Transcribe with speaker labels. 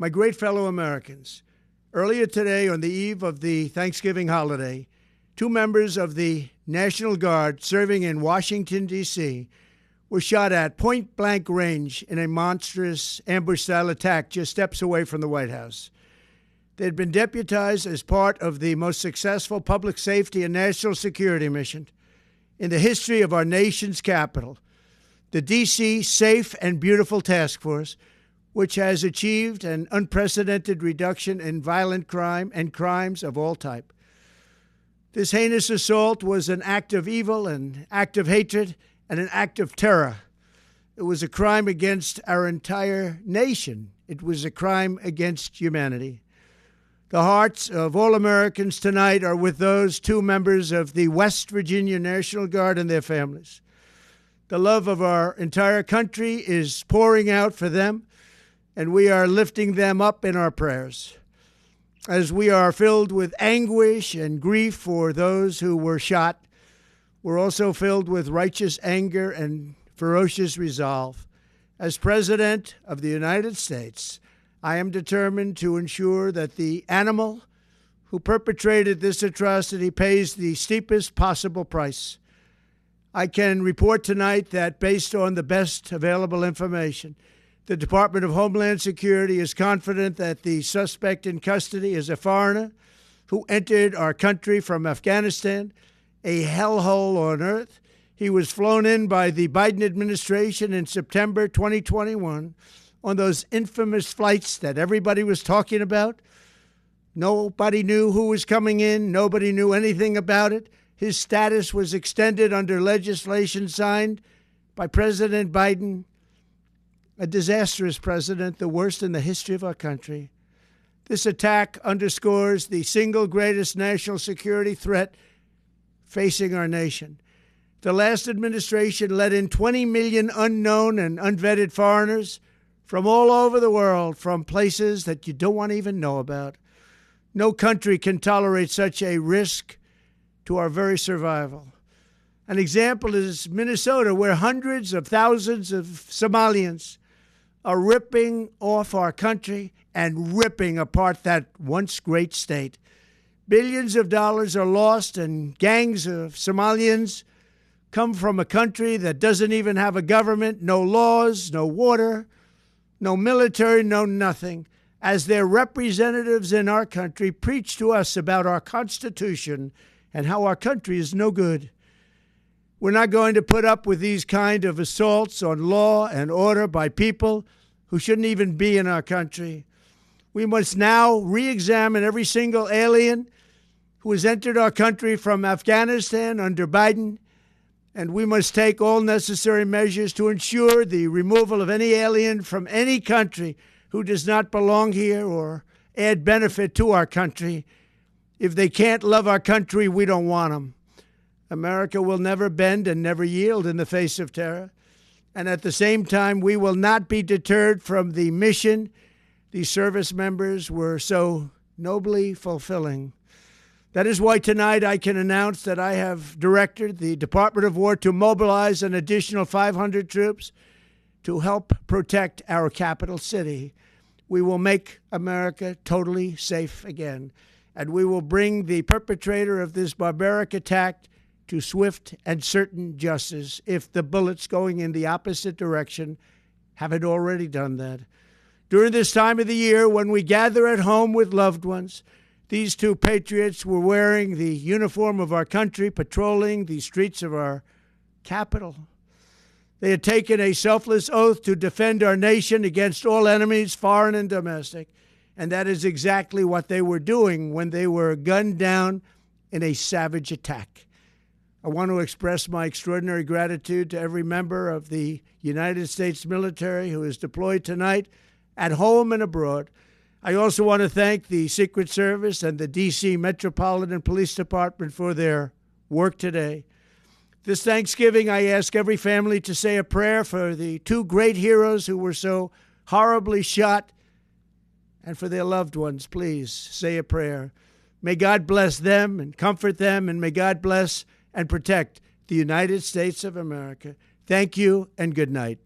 Speaker 1: My great fellow Americans, earlier today, on the eve of the Thanksgiving holiday, 2 members of the National Guard serving in Washington, D.C., were shot at point-blank range in a monstrous ambush-style attack just steps away from the White House. They had been deputized as part of the most successful public safety and national security mission in the history of our nation's capital, the D.C. Safe and Beautiful Task Force, which has achieved an unprecedented reduction in violent crime and crimes of all type. This heinous assault was an act of evil, an act of hatred, and an act of terror. It was a crime against our entire nation. It was a crime against humanity. The hearts of all Americans tonight are with those 2 members of the West Virginia National Guard and their families. The love of our entire country is pouring out for them, and we are lifting them up in our prayers. As we are filled with anguish and grief for those who were shot, we're also filled with righteous anger and ferocious resolve. As President of the United States, I am determined to ensure that the animal who perpetrated this atrocity pays the steepest possible price. I can report tonight that, based on the best available information, the Department of Homeland Security is confident that the suspect in custody is a foreigner who entered our country from Afghanistan, a hellhole on earth. He was flown in by the Biden administration in September 2021 on those infamous flights that everybody was talking about. Nobody knew who was coming in. Nobody knew anything about it. His status was extended under legislation signed by President Biden, a disastrous president, the worst in the history of our country. This attack underscores the single greatest national security threat facing our nation. The last administration let in 20 million unknown and unvetted foreigners from all over the world, from places that you don't want to even know about. No country can tolerate such a risk to our very survival. An example is Minnesota, where hundreds of thousands of Somalians are ripping off our country and ripping apart that once great state. Billions of dollars are lost, and gangs of Somalians come from a country that doesn't even have a government, no laws, no water, no military, no nothing. As their representatives in our country preach to us about our Constitution and how our country is no good. We're not going to put up with these kind of assaults on law and order by people who shouldn't even be in our country. We must now re-examine every single alien who has entered our country from Afghanistan under Biden, and we must take all necessary measures to ensure the removal of any alien from any country who does not belong here or add benefit to our country. If they can't love our country, we don't want them. America will never bend and never yield in the face of terror. And at the same time, we will not be deterred from the mission these service members were so nobly fulfilling. That is why tonight I can announce that I have directed the Department of War to mobilize an additional 500 troops to help protect our capital city. We will make America totally safe again, and we will bring the perpetrator of this barbaric attack to swift and certain justice if the bullets going in the opposite direction haven't already done that. During this time of the year, when we gather at home with loved ones, these 2 patriots were wearing the uniform of our country, patrolling the streets of our capital. They had taken a selfless oath to defend our nation against all enemies, foreign and domestic, and that is exactly what they were doing when they were gunned down in a savage attack. I want to express my extraordinary gratitude to every member of the United States military who is deployed tonight, at home and abroad. I also want to thank the Secret Service and the D.C. Metropolitan Police Department for their work today. This Thanksgiving, I ask every family to say a prayer for the 2 great heroes who were so horribly shot, and for their loved ones. Please say a prayer. May God bless them and comfort them, and may God bless and protect the United States of America. Thank you and good night.